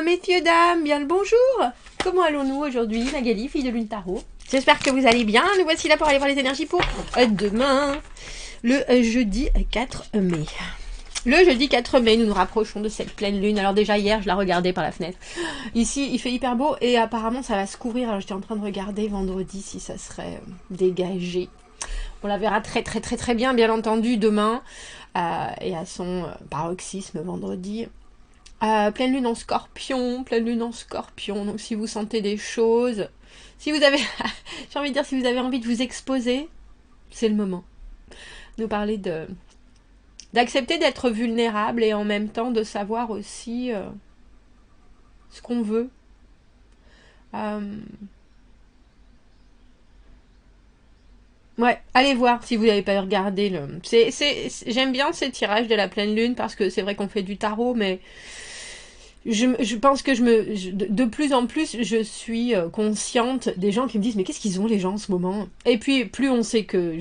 messieurs, dames, bien le bonjour. Comment allons-nous aujourd'hui, Magali, fille de Lune Tarot? J'espère que vous allez bien. Nous voici là pour aller voir les énergies pour demain, le jeudi 4 mai. Le jeudi 4 mai, nous nous rapprochons de cette pleine lune. Alors déjà hier, je la regardais par la fenêtre. Ici, il fait hyper beau et apparemment ça va se couvrir. Alors j'étais en train de regarder vendredi si ça serait dégagé. On la verra très bien entendu demain et à son paroxysme vendredi. Pleine lune en scorpion, donc si vous sentez des choses, si vous avez, j'ai envie de dire, si vous avez envie de vous exposer, c'est le moment. Nous parler d'accepter d'être vulnérable et en même temps de savoir aussi ce qu'on veut. Ouais, allez voir si vous n'avez pas regardé j'aime bien ces tirages de la pleine lune parce que c'est vrai qu'on fait du tarot, mais je pense que de plus en plus, je suis consciente des gens qui me disent mais qu'est-ce qu'ils ont les gens en ce moment? Et puis plus on sait que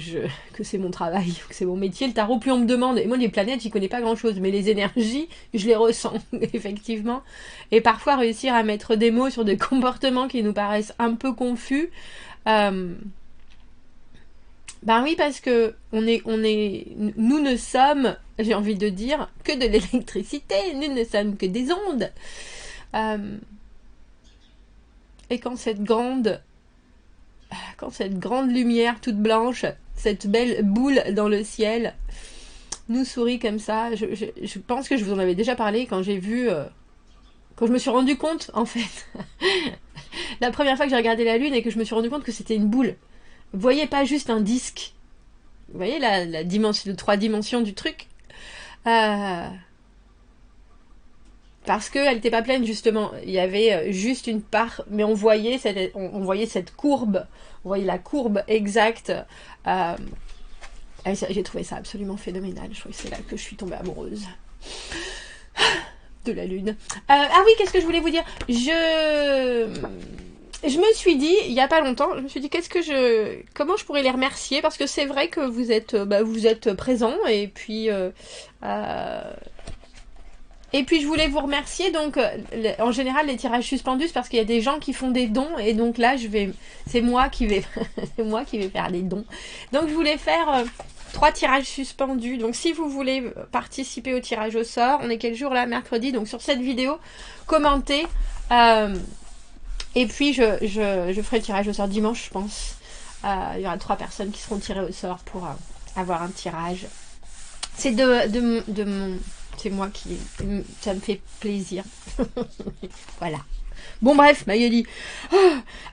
c'est mon travail, que c'est mon métier, le tarot, plus on me demande. Et moi les planètes, j'y connais pas grand-chose, mais les énergies, je les ressens effectivement. Et parfois réussir à mettre des mots sur des comportements qui nous paraissent un peu confus. Ben oui, parce que nous ne sommes, j'ai envie de dire, que de l'électricité, nous ne sommes que des ondes. Et quand cette grande lumière toute blanche, cette belle boule dans le ciel, nous sourit comme ça, je pense que je vous en avais déjà parlé quand j'ai vu, quand je me suis rendu compte, en fait, la première fois que j'ai regardé la lune et que je me suis rendu compte que c'était une boule. Vous voyez, pas juste un disque. Vous voyez la dimension, 3 dimensions du truc. Parce qu'elle n'était pas pleine, justement. Il y avait juste une part, mais on voyait cette courbe. On voyait la courbe exacte. J'ai trouvé ça absolument phénoménal. Je crois que c'est là que je suis tombée amoureuse de la lune. Ah oui, qu'est-ce que je voulais vous dire? Je me suis dit, il n'y a pas longtemps, je me suis dit comment je pourrais les remercier, parce que c'est vrai que vous êtes présents, et puis je voulais vous remercier. Donc en général les tirages suspendus, parce qu'il y a des gens qui font des dons, et donc là c'est moi qui vais faire des dons. Donc je voulais faire 3 tirages suspendus. Donc si vous voulez participer au tirage au sort, on est quel jour là? Mercredi. Donc sur cette vidéo, commentez. Et puis je ferai le tirage au sort dimanche, je pense. Il y aura 3 personnes qui seront tirées au sort pour avoir un tirage. C'est c'est moi qui... Ça me fait plaisir. Voilà. Bon bref, Magali.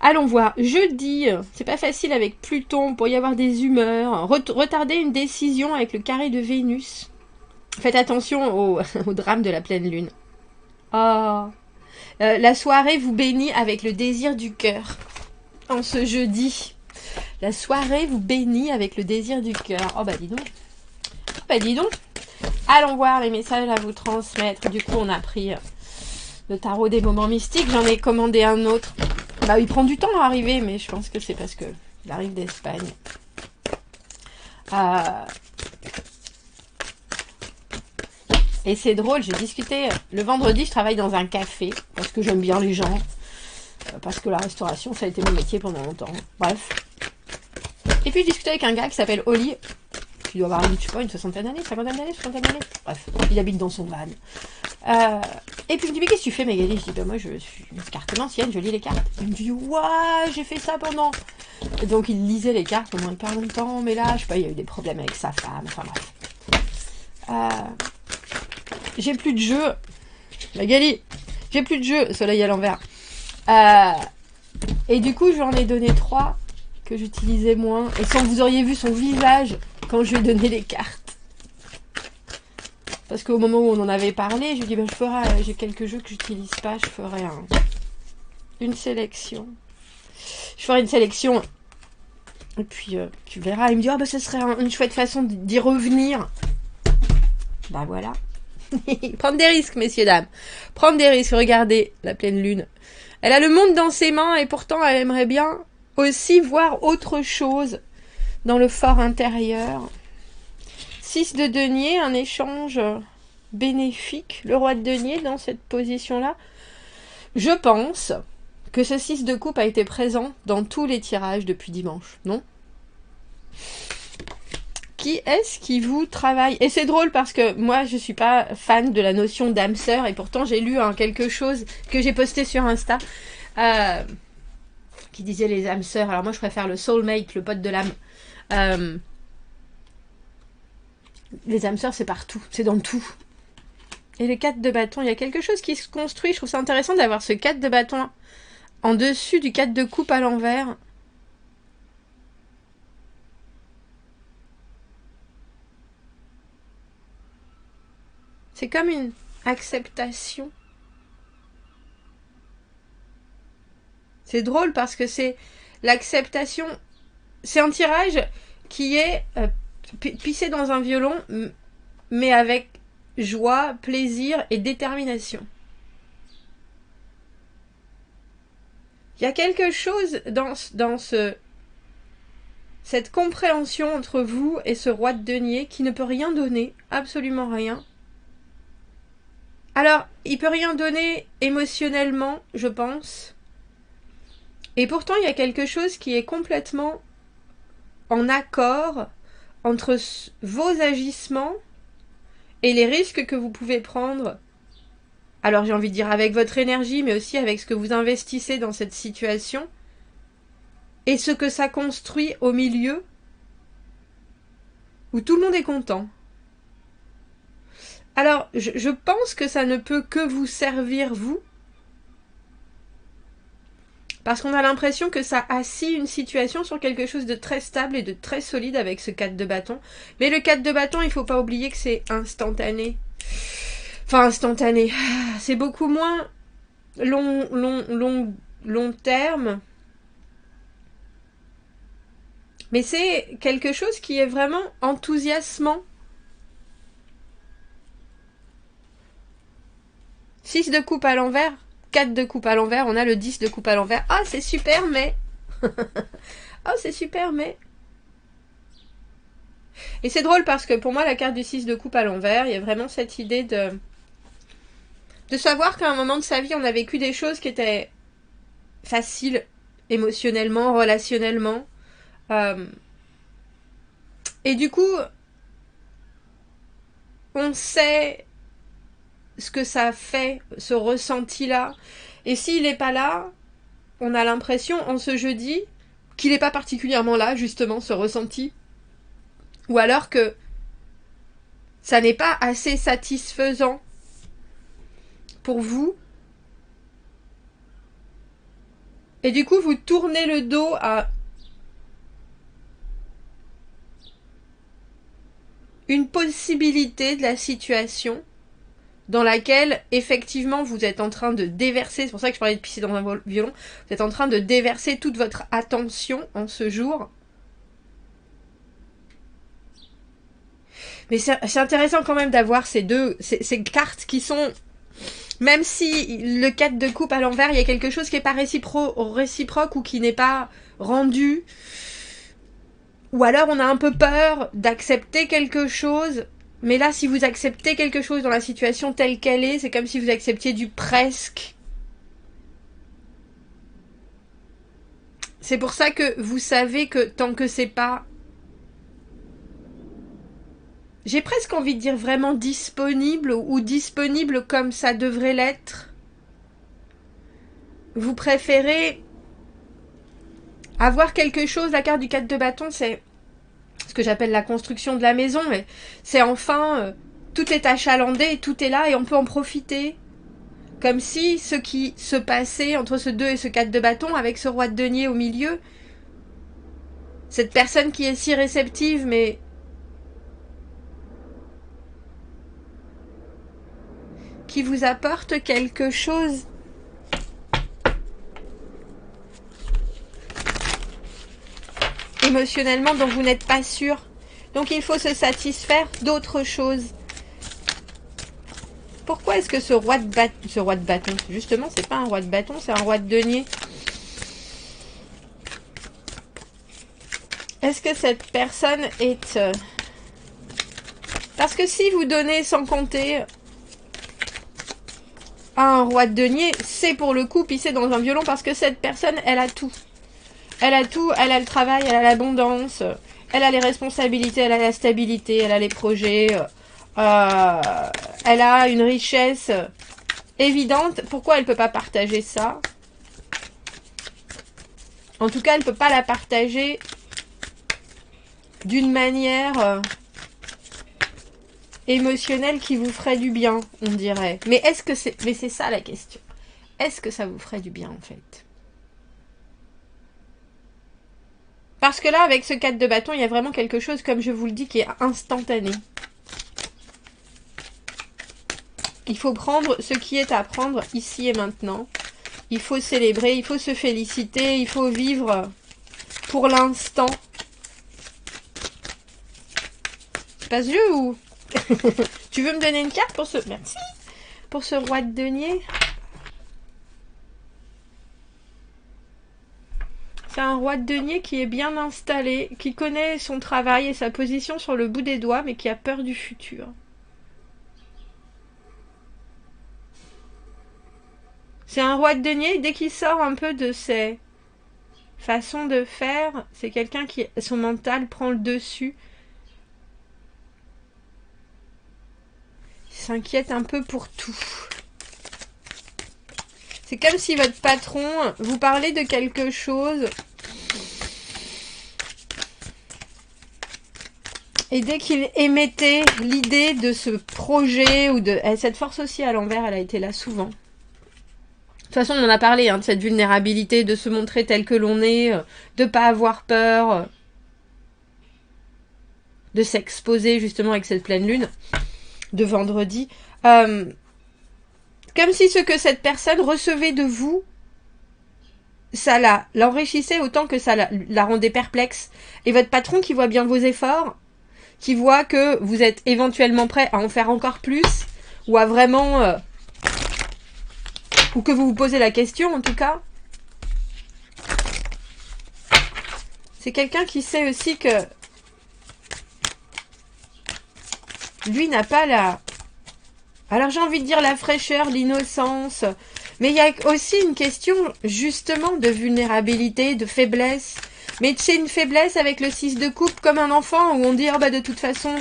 Allons voir. Jeudi, c'est pas facile avec Pluton, pour y avoir des humeurs. Retarder une décision avec le carré de Vénus. Faites attention au drame de la pleine lune. La soirée vous bénit avec le désir du cœur. En ce jeudi. La soirée vous bénit avec le désir du cœur. Oh bah dis donc. Allons voir les messages à vous transmettre. Du coup, on a pris le tarot des moments mystiques. J'en ai commandé un autre. Bah, il prend du temps à arriver, mais je pense que c'est parce que il arrive d'Espagne. Et c'est drôle, j'ai discuté le vendredi, je travaille dans un café, parce que j'aime bien les gens, parce que la restauration, ça a été mon métier pendant longtemps. Bref. Et puis je discutais avec un gars qui s'appelle Oli, qui doit avoir, je sais pas, une 60aine d'années, 50aine d'années. Bref, il habite dans son van. Et puis il me dit, mais qu'est-ce que tu fais, Magali? Je dis, bah moi je suis une cartomancienne, je lis les cartes. Il me dit, waouh, j'ai fait ça pendant... Et donc il lisait les cartes pendant hyper longtemps, mais là, je sais pas, il y a eu des problèmes avec sa femme, enfin bref. J'ai plus de jeu. Magali, j'ai plus de jeu. Soleil à l'envers. Et du coup, j'en ai donné 3 que j'utilisais moins. Et sans que vous auriez vu son visage quand je lui ai donné les cartes. Parce qu'au moment où on en avait parlé, je lui ai dit, j'ai quelques jeux que j'utilise pas, je ferai une sélection. Je ferai une sélection. Et puis, tu verras. Il me dit, ce serait une chouette façon d'y revenir. Bah voilà. Prendre des risques, messieurs, dames. Prendre des risques. Regardez la pleine lune. Elle a le monde dans ses mains et pourtant elle aimerait bien aussi voir autre chose dans le fort intérieur. 6 de denier, un échange bénéfique, le roi de denier, dans cette position-là? Je pense que ce 6 de coupe a été présent dans tous les tirages depuis dimanche, non? Qui est-ce qui vous travaille? Et c'est drôle parce que moi, je suis pas fan de la notion d'âme sœur, et pourtant j'ai lu quelque chose que j'ai posté sur Insta qui disait les âmes sœurs. Alors moi, je préfère le soulmate, le pote de l'âme. Les âmes sœurs, c'est partout, c'est dans tout. Et le 4 de bâton, il y a quelque chose qui se construit. Je trouve ça intéressant d'avoir ce 4 de bâton en dessus du 4 de coupe à l'envers. C'est comme une acceptation. C'est drôle parce que c'est l'acceptation. C'est un tirage qui est pissé dans un violon, mais avec joie, plaisir et détermination. Il y a quelque chose dans cette compréhension entre vous et ce roi de denier qui ne peut rien donner, absolument rien. Alors, il peut rien donner émotionnellement, je pense. Et pourtant, il y a quelque chose qui est complètement en accord entre vos agissements et les risques que vous pouvez prendre. Alors j'ai envie de dire avec votre énergie, mais aussi avec ce que vous investissez dans cette situation. Et ce que ça construit au milieu, où tout le monde est content. Alors, je pense que ça ne peut que vous servir, vous. Parce qu'on a l'impression que ça assit une situation sur quelque chose de très stable et de très solide avec ce 4 de bâton. Mais le 4 de bâton, il ne faut pas oublier que c'est instantané. Enfin, instantané. C'est beaucoup moins long terme. Mais c'est quelque chose qui est vraiment enthousiasmant. 6 de coupe à l'envers, 4 de coupe à l'envers, on a le 10 de coupe à l'envers. Ah, c'est super, mais... oh, c'est super, mais... Et c'est drôle parce que pour moi, la carte du 6 de coupe à l'envers, il y a vraiment cette idée de savoir qu'à un moment de sa vie, on a vécu des choses qui étaient faciles émotionnellement, relationnellement. Et du coup, on sait ce que ça fait, ce ressenti-là. Et s'il n'est pas là, on a l'impression, en ce jeudi, qu'il n'est pas particulièrement là, justement, ce ressenti. Ou alors que ça n'est pas assez satisfaisant pour vous. Et du coup, vous tournez le dos à une possibilité de la situation dans laquelle, effectivement, vous êtes en train de déverser, c'est pour ça que je parlais de pisser dans un violon, vous êtes en train de déverser toute votre attention en ce jour. Mais c'est intéressant quand même d'avoir ces cartes qui sont... Même si le 4 de coupe à l'envers, il y a quelque chose qui n'est pas réciproque ou qui n'est pas rendu. Ou alors on a un peu peur d'accepter quelque chose. Mais là, si vous acceptez quelque chose dans la situation telle qu'elle est, c'est comme si vous acceptiez du presque. C'est pour ça que vous savez que tant que c'est pas... J'ai presque envie de dire vraiment disponible ou disponible comme ça devrait l'être. Vous préférez avoir quelque chose, la carte du 4 de bâton, c'est ce que j'appelle la construction de la maison, mais c'est enfin, tout est achalandé, tout est là et on peut en profiter. Comme si ce qui se passait entre ce 2 et ce 4 de bâton, avec ce roi de denier au milieu, cette personne qui est si réceptive, mais qui vous apporte quelque chose. Émotionnellement dont vous n'êtes pas sûr. Donc il faut se satisfaire d'autre chose. Pourquoi est-ce que ce roi de bâton, justement c'est pas un roi de bâton, c'est un roi de denier. Est-ce que cette personne est... Parce que si vous donnez sans compter, un roi de denier, c'est pour le coup pisser dans un violon parce que cette personne, elle a tout. Elle a tout, elle a le travail, elle a l'abondance, elle a les responsabilités, elle a la stabilité, elle a les projets, elle a une richesse évidente. Pourquoi elle ne peut pas partager ça? En tout cas, elle ne peut pas la partager d'une manière émotionnelle qui vous ferait du bien, on dirait. Mais est-ce que c'est... Mais c'est ça la question. Est-ce que ça vous ferait du bien, en fait? Parce que là, avec ce 4 de bâton, il y a vraiment quelque chose, comme je vous le dis, qui est instantané. Il faut prendre ce qui est à prendre ici et maintenant. Il faut célébrer, il faut se féliciter, il faut vivre pour l'instant. C'est pas ce jeu ou... Tu veux me donner une carte pour ce... Merci. Pour ce roi de denier. C'est un roi de denier qui est bien installé, qui connaît son travail et sa position sur le bout des doigts, mais qui a peur du futur. C'est un roi de denier, dès qu'il sort un peu de ses façons de faire, c'est quelqu'un qui, son mental prend le dessus. Il s'inquiète un peu pour tout. C'est comme si votre patron vous parlait de quelque chose et dès qu'il émettait l'idée de ce projet ou de... Cette force aussi à l'envers, elle a été là souvent. De toute façon, on en a parlé, de cette vulnérabilité, de se montrer tel que l'on est, de ne pas avoir peur, de s'exposer justement avec cette pleine lune de vendredi. Comme si ce que cette personne recevait de vous, ça l'enrichissait autant que ça la rendait perplexe. Et votre patron qui voit bien vos efforts, qui voit que vous êtes éventuellement prêt à en faire encore plus, ou à vraiment... ou que vous vous posez la question en tout cas. C'est quelqu'un qui sait aussi que lui n'a pas la... Alors j'ai envie de dire la fraîcheur, l'innocence, mais il y a aussi une question justement de vulnérabilité, de faiblesse. Mais c'est une faiblesse avec le 6 de coupe comme un enfant où on dit oh bah de toute façon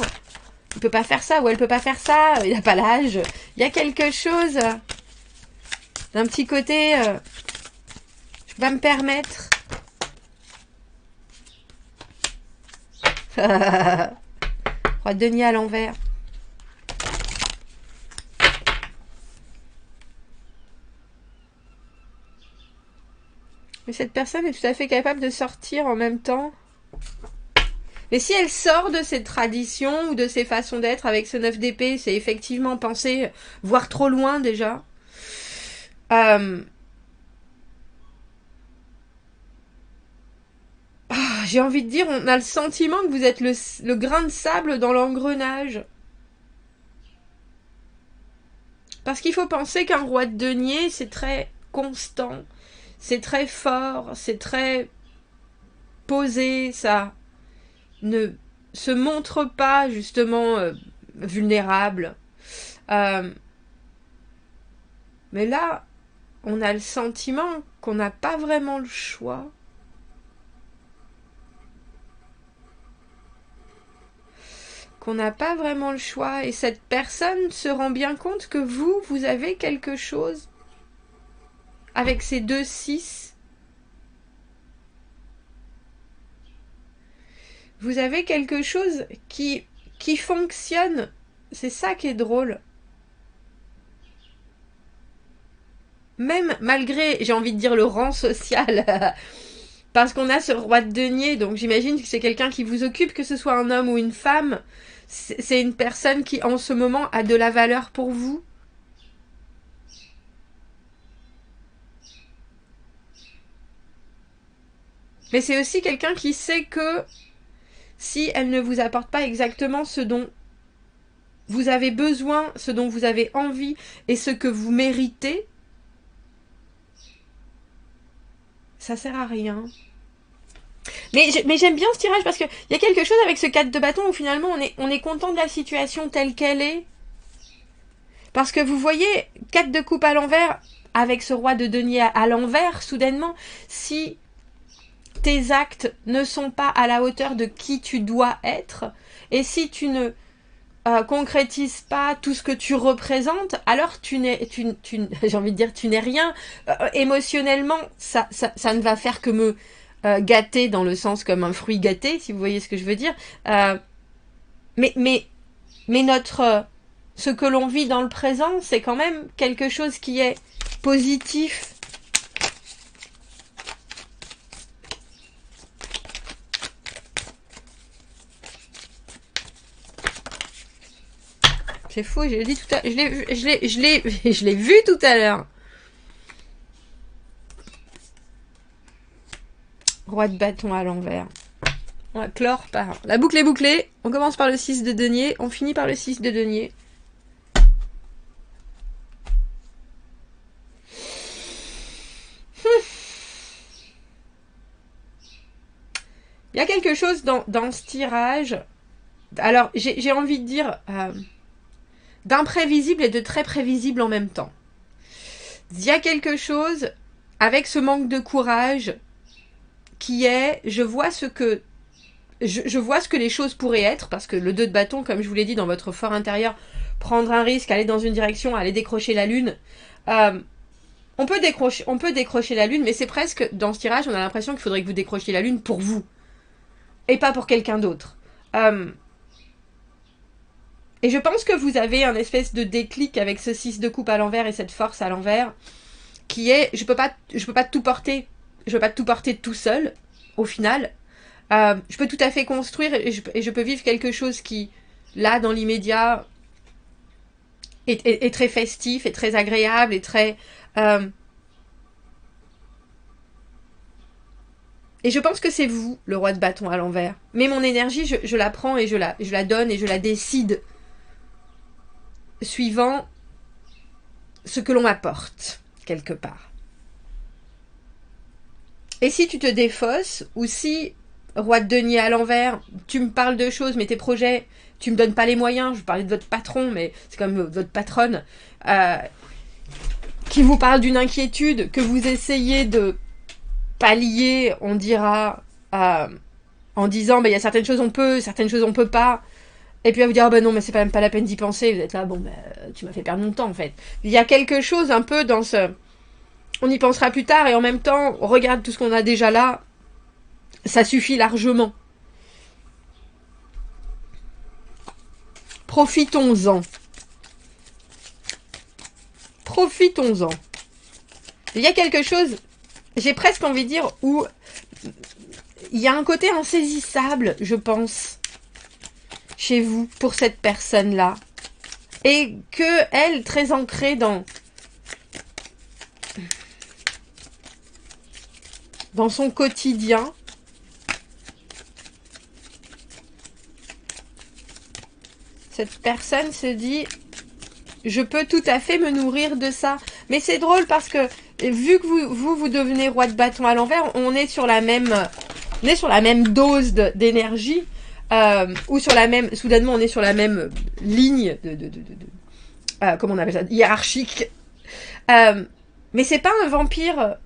il peut pas faire ça ou elle peut pas faire ça, il n'a pas l'âge. Il y a quelque chose d'un petit côté je peux pas me permettre. Roi de denier à l'envers. Mais cette personne est tout à fait capable de sortir en même temps. Mais si elle sort de ces traditions ou de ces façons d'être avec ce 9 d'épée, c'est effectivement penser, voire trop loin déjà. J'ai envie de dire, on a le sentiment que vous êtes le grain de sable dans l'engrenage. Parce qu'il faut penser qu'un roi de denier, c'est très constant. C'est très fort, c'est très posé, ça ne se montre pas justement vulnérable. Mais là, on a le sentiment qu'on n'a pas vraiment le choix. Qu'on n'a pas vraiment le choix. Et cette personne se rend bien compte que vous avez quelque chose avec ces 2-6. Vous avez quelque chose qui fonctionne. C'est ça qui est drôle. Même malgré, j'ai envie de dire, le rang social. Parce qu'on a ce roi de denier. Donc j'imagine que c'est quelqu'un qui vous occupe, que ce soit un homme ou une femme. C'est une personne qui, en ce moment, a de la valeur pour vous. Mais c'est aussi quelqu'un qui sait que si elle ne vous apporte pas exactement ce dont vous avez besoin, ce dont vous avez envie et ce que vous méritez, ça sert à rien. Mais j'aime bien ce tirage parce qu'il y a quelque chose avec ce 4 de bâton où finalement on est content de la situation telle qu'elle est. Parce que vous voyez, 4 de coupe à l'envers, avec ce roi de denier à l'envers, soudainement, si tes actes ne sont pas à la hauteur de qui tu dois être, et si tu ne concrétises pas tout ce que tu représentes, alors j'ai envie de dire, tu n'es rien. Émotionnellement, ça ne va faire que me gâter, dans le sens comme un fruit gâté, si vous voyez ce que je veux dire. Mais ce que l'on vit dans le présent, c'est quand même quelque chose qui est positif. C'est faux, je l'ai dit tout à l'heure. Je l'ai vu tout à l'heure. Roi de bâton à l'envers. On va clore par... La boucle est bouclée. On commence par le 6 de denier. On finit par le 6 de denier. Il y a quelque chose dans ce tirage. Alors, j'ai envie de dire d'imprévisible et de très prévisible en même temps. Il y a quelque chose avec ce manque de courage qui est, je vois ce que les choses pourraient être, parce que le 2 de bâton, comme je vous l'ai dit, dans votre fort intérieur, prendre un risque, aller dans une direction, aller décrocher la lune. On peut décrocher la lune, mais c'est presque, dans ce tirage, on a l'impression qu'il faudrait que vous décrochiez la lune pour vous, et pas pour quelqu'un d'autre. Et je pense que vous avez un espèce de déclic avec ce 6 de coupe à l'envers et cette force à l'envers, qui est, je peux pas tout porter, je peux pas tout porter tout seul, au final. Je peux tout à fait construire et je peux vivre quelque chose qui, là, dans l'immédiat, est très festif, est très agréable, et très... Et je pense que c'est vous, le roi de bâton à l'envers. Mais mon énergie, je la prends et je la donne et je la décide suivant ce que l'on m'apporte, quelque part. Et si tu te défausses, ou si, roi de denier à l'envers, tu me parles de choses, mais tes projets, tu me donnes pas les moyens, je parlais de votre patron, mais c'est comme votre patronne, qui vous parle d'une inquiétude, que vous essayez de pallier, on dira, en disant, il y a certaines choses on peut pas, et puis elle va vous dire, non, mais c'est pas même pas la peine d'y penser, vous êtes là, tu m'as fait perdre mon temps, en fait. Il y a quelque chose un peu dans ce... On y pensera plus tard, et en même temps, on regarde tout ce qu'on a déjà là, ça suffit largement. Profitons-en. Profitons-en. Il y a quelque chose, j'ai presque envie de dire, où il y a un côté insaisissable, je pense, chez vous, pour cette personne-là. Et que elle, très ancrée dans son quotidien, cette personne se dit, je peux tout à fait me nourrir de ça. Mais c'est drôle parce que, vu que vous devenez roi de bâton à l'envers, on est sur la même dose d'énergie, ou sur la même, soudainement on est sur la même ligne comment on appelle ça, hiérarchique. Mais c'est pas un vampire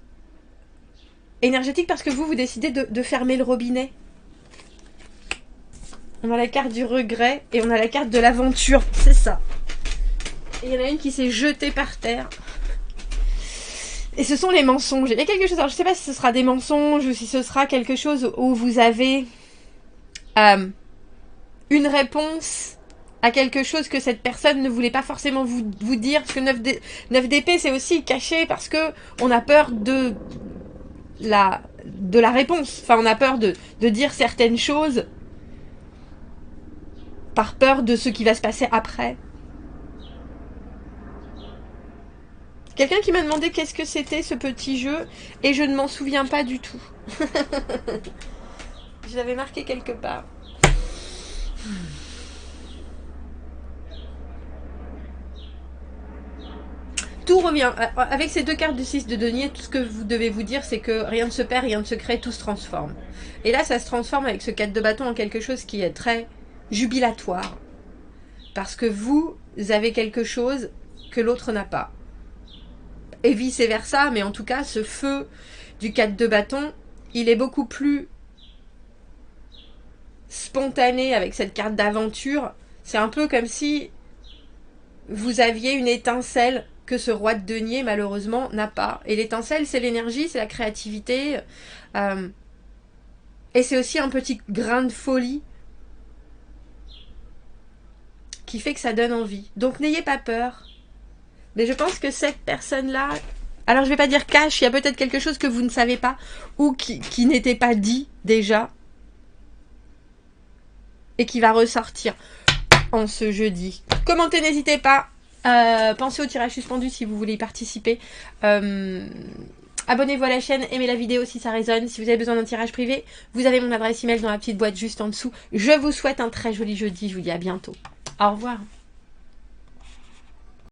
énergétique parce que vous décidez de fermer le robinet. On a la carte du regret et on a la carte de l'aventure, c'est ça. Et il y en a une qui s'est jetée par terre. Et ce sont les mensonges. Il y a quelque chose, alors je sais pas si ce sera des mensonges ou si ce sera quelque chose où vous avez une réponse à quelque chose que cette personne ne voulait pas forcément vous dire. Parce que 9 d'épée, c'est aussi caché parce que on a peur de la réponse. Enfin, on a peur de dire certaines choses par peur de ce qui va se passer après. Quelqu'un qui m'a demandé qu'est-ce que c'était ce petit jeu, et je ne m'en souviens pas du tout. Je l'avais marqué quelque part. Tout revient. Avec ces deux cartes du 6 de denier, tout ce que vous devez vous dire, c'est que rien ne se perd, rien ne se crée, tout se transforme. Et là, ça se transforme avec ce 4 de bâton en quelque chose qui est très jubilatoire. Parce que vous avez quelque chose que l'autre n'a pas. Et vice versa, mais en tout cas, ce feu du 4 de bâton, il est beaucoup plus spontané avec cette carte d'aventure. C'est un peu comme si vous aviez une étincelle que ce roi de denier, malheureusement, n'a pas. Et l'étincelle, c'est l'énergie, c'est la créativité. Et c'est aussi un petit grain de folie qui fait que ça donne envie. Donc n'ayez pas peur. Mais je pense que cette personne-là... Alors je vais pas dire cache, il y a peut-être quelque chose que vous ne savez pas ou qui n'était pas dit déjà et qui va ressortir en ce jeudi. Commentez, n'hésitez pas. Pensez au tirage suspendu si vous voulez y participer. Abonnez-vous à la chaîne, aimez la vidéo si ça résonne. Si vous avez besoin d'un tirage privé, vous avez mon adresse email dans la petite boîte juste en dessous. Je vous souhaite un très joli jeudi. Je vous dis à bientôt. Au revoir.